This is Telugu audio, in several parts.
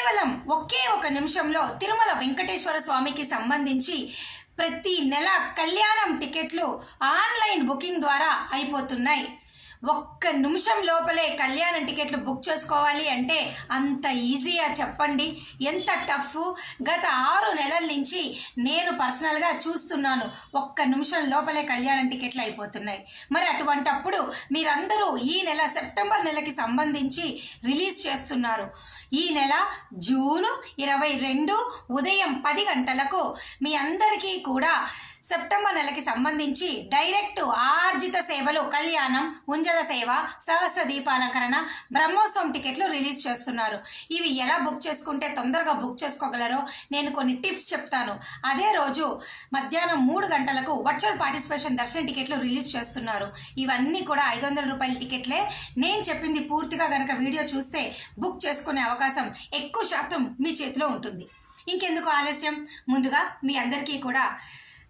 కేవలం ఒకే ఒక నిమిషంలో తిరుమల వెంకటేశ్వర స్వామికి సంబంధించి ప్రతి నెల కళ్యాణం టికెట్లు ఆన్లైన్ బుకింగ్ ద్వారా అయిపోతున్నాయి. ఒక్క నిమిషం లోపలే కళ్యాణం టికెట్లు బుక్ చేసుకోవాలి అంటే అంత ఈజీయా చెప్పండి? ఎంత టఫ్. గత 6 నెలల నుంచి నేను పర్సనల్గా చూస్తున్నాను. ఒక్క నిమిషం లోపలే కళ్యాణం టికెట్లు అయిపోతున్నాయి. మరి అటువంటప్పుడు మీరందరూ ఈ నెల సెప్టెంబర్ నెలకి సంబంధించి రిలీజ్ చేస్తున్నారు. ఈ నెల జూన్ 22 ఉదయం 10 గంటలకు మీ అందరికీ కూడా సెప్టెంబర్ నెలకి సంబంధించి డైరెక్ట్ ఆర్జిత సేవలు కళ్యాణం, ఉంజల సేవ, సహస్ర దీపాలంకరణ, బ్రహ్మోత్సవం టికెట్లు రిలీజ్ చేస్తున్నారు. ఇవి ఎలా బుక్ చేసుకుంటే తొందరగా బుక్ చేసుకోగలరో నేను కొన్ని టిప్స్ చెప్తాను. అదే రోజు మధ్యాహ్నం 3 గంటలకు వర్చువల్ పార్టిసిపేషన్ దర్శన టికెట్లు రిలీజ్ చేస్తున్నారు. ఇవన్నీ కూడా 500 రూపాయల టికెట్లే. నేను చెప్పింది పూర్తిగా గనక వీడియో చూస్తే బుక్ చేసుకునే అవకాశం ఎక్కువ శాతం మీ చేతిలో ఉంటుంది. ఇంకెందుకు ఆలస్యం, ముందుగా మీ అందరికీ కూడా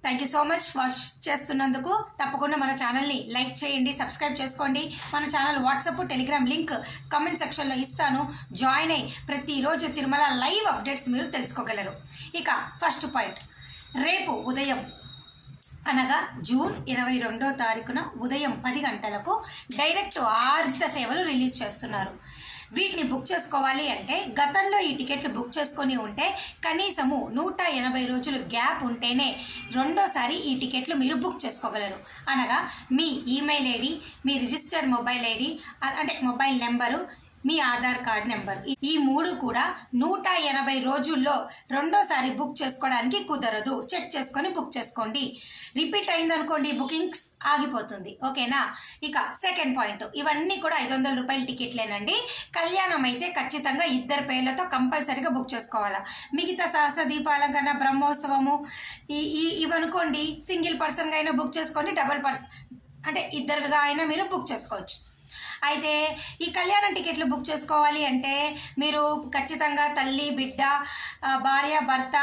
thank you so much watch చేస్తున్నందుకు. తప్పకుండా మన ఛానల్ని లైక్ చేయండి, సబ్స్క్రైబ్ చేసుకోండి. మన channel WhatsApp, Telegram link comment సెక్షన్లో ఇస్తాను. జాయిన్ అయ్యి ప్రతిరోజు తిరుమల లైవ్ అప్డేట్స్ మీరు తెలుసుకోగలరు. ఇక ఫస్ట్ పాయింట్, రేపు ఉదయం అనగా జూన్ 22వ తారీఖున ఉదయం 10 గంటలకు డైరెక్ట్ ఆర్జిత సేవలు రిలీజ్ చేస్తున్నారు. వీటిని బుక్ చేసుకోవాలి అంటే గతంలో ఈ టికెట్లు బుక్ చేసుకొని ఉంటే కనీసము 180 రోజులు గ్యాప్ ఉంటేనే రెండోసారి ఈ టికెట్లు మీరు బుక్ చేసుకోగలరు. అనగా మీ ఈమెయిల్ ఐడి, మీ రిజిస్టర్డ్ మొబైల్ ఐడి అంటే మొబైల్ నెంబరు, మీ ఆధార్ కార్డ్ నెంబర్, ఈ 3 కూడా 180 రోజుల్లో రెండోసారి బుక్ చేసుకోవడానికి కుదరదు. చెక్ చేసుకొని బుక్ చేసుకోండి. రిపీట్ అయిందనుకోండి బుకింగ్స్ ఆగిపోతుంది. ఓకేనా? ఇక సెకండ్ పాయింట్, ఇవన్నీ కూడా 500 రూపాయల టికెట్లేనండి. కళ్యాణం అయితే ఖచ్చితంగా 2 పేర్లతో కంపల్సరీగా బుక్ చేసుకోవాలా. మిగతా సహస్ర దీపాలంకరణ, బ్రహ్మోత్సవము ఇవనుకోండి సింగిల్ పర్సన్గా అయినా బుక్ చేసుకొని డబుల్ పర్సన్ అంటే 2గా అయినా మీరు బుక్ చేసుకోవచ్చు. అయితే ఈ కళ్యాణం టికెట్లు బుక్ చేసుకోవాలి అంటే మీరు ఖచ్చితంగా తల్లి, బిడ్డ, భార్య, భర్త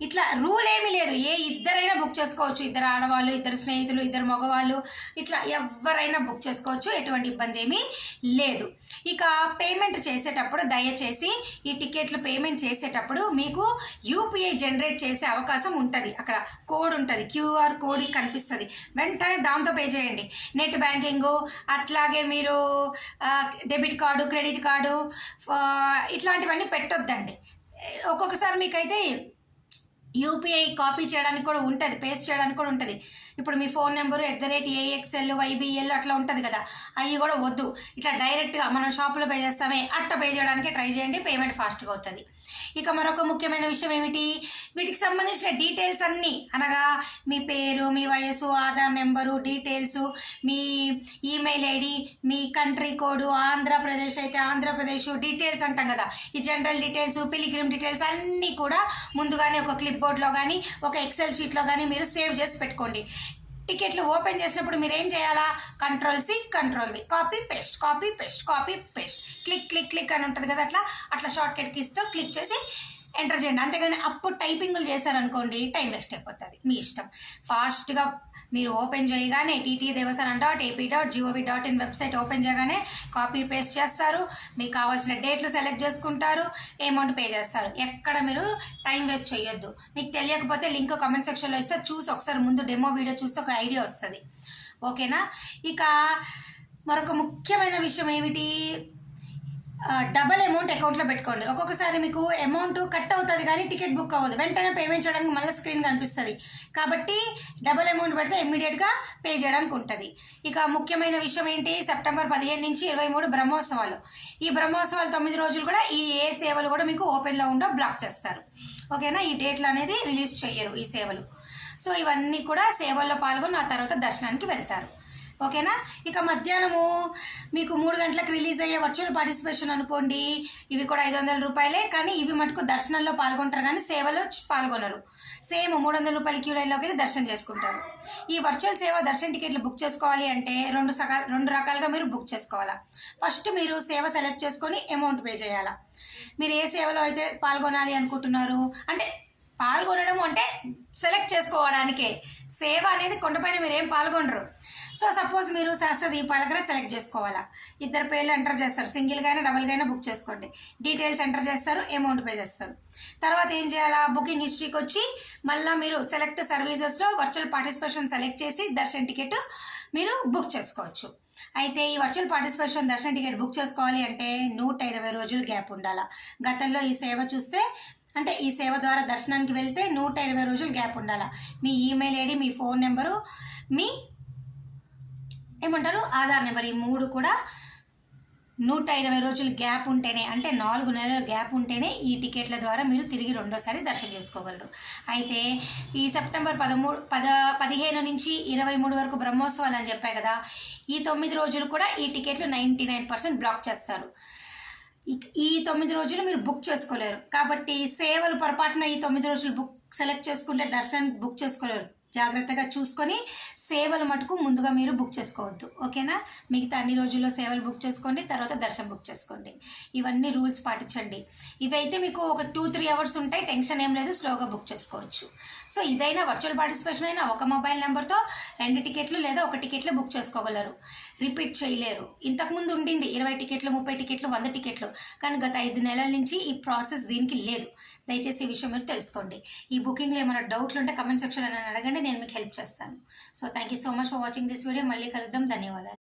ఇట్లా రూల్ ఏమీ లేదు. ఏ 2 బుక్ చేసుకోవచ్చు. 2 ఆడవాళ్ళు, 2 స్నేహితులు, 2 మగవాళ్ళు ఇట్లా ఎవరైనా బుక్ చేసుకోవచ్చు. ఎటువంటి ఇబ్బంది ఏమీ లేదు. ఇక పేమెంట్ చేసేటప్పుడు దయచేసి ఈ టికెట్లు పేమెంట్ చేసేటప్పుడు మీకు యూపీఐ జనరేట్ చేసే అవకాశం ఉంటుంది. అక్కడ కోడ్ ఉంటుంది, క్యూఆర్ కోడ్ కనిపిస్తుంది. వెంటనే దాంతో పే చేయండి. నెట్ బ్యాంకింగ్ అట్లాగే మీరు డెబిట్ కార్డు, క్రెడిట్ కార్డు ఇట్లాంటివన్నీ పెట్టొద్దండి. ఒక్కొక్కసారి మీకైతే యూపీఐ కాపీ చేయడానికి కూడా ఉంటుంది, పేస్ట్ చేయడానికి కూడా ఉంటుంది. ఇప్పుడు మీ ఫోన్ నెంబరు @AXL, YBL అట్లా ఉంటుంది కదా, అవి కూడా వద్దు. ఇట్లా డైరెక్ట్గా మనం షాప్లో పే చేస్తామే అట్లా పే చేయడానికి ట్రై చేయండి. పేమెంట్ ఫాస్ట్గా అవుతుంది. ఇక మరొక ముఖ్యమైన విషయం ఏమిటి, వీటికి సంబంధించిన డీటెయిల్స్ అన్నీ అనగా మీ పేరు, మీ వయసు, ఆధార్ నెంబరు డీటెయిల్స్, మీ ఈమెయిల్ ఐడి, మీ కంట్రీ కోడ్, ఆంధ్రప్రదేశ్ అయితే ఆంధ్రప్రదేశ్ డీటెయిల్స్ అంటాం కదా, ఈ జనరల్ డీటెయిల్స్, పిలిగ్రిమ్ డీటెయిల్స్ అన్నీ కూడా ముందుగానే ఒక క్లిప్ బోర్డ్లో కానీ ఒక ఎక్సెల్ షీట్లో కానీ మీరు సేవ్ చేసి పెట్టుకోండి. టికెట్లు ఓపెన్ చేసినప్పుడు మీరు ఏం చేయాలా, Ctrl+C Ctrl+V, copy paste, copy paste, copy paste, click click click అని ఉంటుంది కదా, అట్లా షార్ట్ కట్ కీస్తో క్లిక్ చేసి ఎంటర్ చేయండి. అంతేగాని అప్పుడు టైపింగ్లు చేశారనుకోండి టైం వేస్ట్ అయిపోతుంది. మీ ఇష్టం. ఫాస్ట్గా మీరు ఓపెన్ చేయగానే ttdevasanam.ap.gov.in వెబ్సైట్ ఓపెన్ చేయగానే కాపీ పేస్ట్ చేస్తారు. మీకు కావాల్సిన డేట్లు సెలెక్ట్ చేసుకుంటారు, అమౌంట్ పే చేస్తారు. ఎక్కడ మీరు టైం వేస్ట్ చేయొద్దు. మీకు తెలియకపోతే లింక్ కామెంట్ సెక్షన్లో ఇస్తే చూసి ఒకసారి ముందు డెమో వీడియో చూస్తే ఒక ఐడియా వస్తుంది. ఓకేనా? ఇక మరొక ముఖ్యమైన విషయం ఏమిటి, డబల్ అమౌంట్ అకౌంట్లో పెట్టుకోండి. ఒక్కొక్కసారి మీకు అమౌంట్ కట్ అవుతుంది కానీ టికెట్ బుక్ అవ్వదు. వెంటనే పేమెంట్ చేయడానికి మళ్ళీ స్క్రీన్ కనిపిస్తుంది. కాబట్టి డబల్ అమౌంట్ పెడితే ఇమ్మీడియట్గా పే చేయడానికి ఉంటుంది. ఇక ముఖ్యమైన విషయం ఏంటి, సెప్టెంబర్ 15 నుంచి 23 బ్రహ్మోత్సవాలు. ఈ బ్రహ్మోత్సవాలు 9 రోజులు కూడా ఈ ఏ సేవలు కూడా మీకు ఓపెన్లో ఉండో బ్లాక్ చేస్తారు. ఓకేనా? ఈ డేట్లు అనేది రిలీజ్ చెయ్యరు ఈ సేవలు. సో ఇవన్నీ కూడా సేవల్లో పాల్గొని ఆ తర్వాత దర్శనానికి వెళ్తారు. ఓకేనా? ఇక మధ్యాహ్నము మీకు 3 గంటలకు రిలీజ్ అయ్యే వర్చువల్ పార్టిసిపేషన్ అనుకోండి, ఇవి కూడా 500 రూపాయలే. కానీ ఇవి మటుకు దర్శనంలో పాల్గొంటారు కానీ సేవలో పాల్గొనరు. సేమ్ 300 రూపాయల క్యూ లైన్లోకి వెళ్ళి దర్శనం చేసుకుంటారు. ఈ వర్చువల్ సేవ దర్శన టికెట్లు బుక్ చేసుకోవాలి అంటే 2 రకాలుగా మీరు బుక్ చేసుకోవాలా. ఫస్ట్ మీరు సేవ సెలెక్ట్ చేసుకొని అమౌంట్ పే చేయాలా. మీరు ఏ సేవలో అయితే పాల్గొనాలి అనుకుంటున్నారు అంటే పాల్గొనడం అంటే సెలెక్ట్ చేసుకోవడానికే. సేవ అనేది కొండపైన మీరు ఏం పాల్గొనరు. సో సపోజ్ మీరు శాస్త్ర దీపాలకర సెలెక్ట్ చేసుకోవాలా, ఇద్దరు పేర్లు ఎంటర్ చేస్తారు, సింగిల్గా అయినా డబుల్గా అయినా బుక్ చేసుకోండి, డీటెయిల్స్ ఎంటర్ చేస్తారు, అమౌంట్ పే చేస్తారు. తర్వాత ఏం చేయాలా, బుకింగ్ హిస్టరీకి వచ్చి మళ్ళీ మీరు సెలెక్ట్ సర్వీసెస్లో వర్చువల్ పార్టిసిపేషన్ సెలెక్ట్ చేసి దర్శన్ టికెట్ మీరు బుక్ చేసుకోవచ్చు. అయితే ఈ వర్చువల్ పార్టిసిపేషన్ దర్శన టికెట్ బుక్ చేసుకోవాలి అంటే 120 రోజులు గ్యాప్ ఉండాలా. గతంలో ఈ సేవ చూస్తే అంటే ఈ సేవ ద్వారా దర్శనానికి వెళ్తే 120 రోజులు గ్యాప్ ఉండాలా. మీ ఈమెయిల్ ఐడి, మీ ఫోన్ నెంబరు, మీ ఏమంటారు ఆధార్ నెంబర్, ఈ 3 కూడా 120 రోజులు గ్యాప్ ఉంటేనే, అంటే 4 నెలల గ్యాప్ ఉంటేనే ఈ టికెట్ల ద్వారా మీరు తిరిగి రెండోసారి దర్శనం చేసుకోగలరు. అయితే ఈ సెప్టెంబర్ 15 నుంచి 23 వరకు బ్రహ్మోత్సవాలు అని చెప్పాయి కదా, ఈ 9 రోజులు కూడా ఈ టికెట్లు 99% బ్లాక్ చేస్తారు. ఈ 9 రోజులు మీరు బుక్ చేసుకోలేరు. కాబట్టి సేవలు పొరపాటున ఈ 9 రోజులు బుక్ సెలెక్ట్ చేసుకుంటే దర్శనానికి బుక్ చేసుకోలేరు. జాగ్రత్తగా చూసుకొని సేవలు మటుకు ముందుగా మీరు బుక్ చేసుకోవద్దు, ఓకేనా. మిగతా అన్ని రోజుల్లో సేవలు బుక్ చేసుకోండి, తర్వాత దర్శనం బుక్ చేసుకోండి. ఇవన్నీ రూల్స్ పాటించండి. ఇవైతే మీకు ఒక 2-3 అవర్స్ ఉంటాయి, టెన్షన్ ఏం లేదు, స్లోగా బుక్ చేసుకోవచ్చు. సో ఇదైనా వర్చువల్ పార్టిసిపేషన్ అయినా ఒక మొబైల్ నెంబర్తో 2 టికెట్లు లేదా 1 టికెట్లు బుక్ చేసుకోగలరు, రిపీట్ చేయలేరు. ఇంతకుముందు ఉండింది 20 టికెట్లు, 30 టికెట్లు, 100 టికెట్లు, కానీ గత 5 నెలల నుంచి ఈ ప్రాసెస్ దీనికి లేదు. దయచేసి ఈ విషయం మీరు తెలుసుకోండి. ఈ బుకింగ్లో ఏమైనా డౌట్లు ఉంటే కమెంట్ సెక్షన్ అని అడగండి, నేను మీకు హెల్ప్ చేస్తాను. So thank you so much for watching this video. మళ్ళీ కలుద్దాం. ధన్యవాదాలు.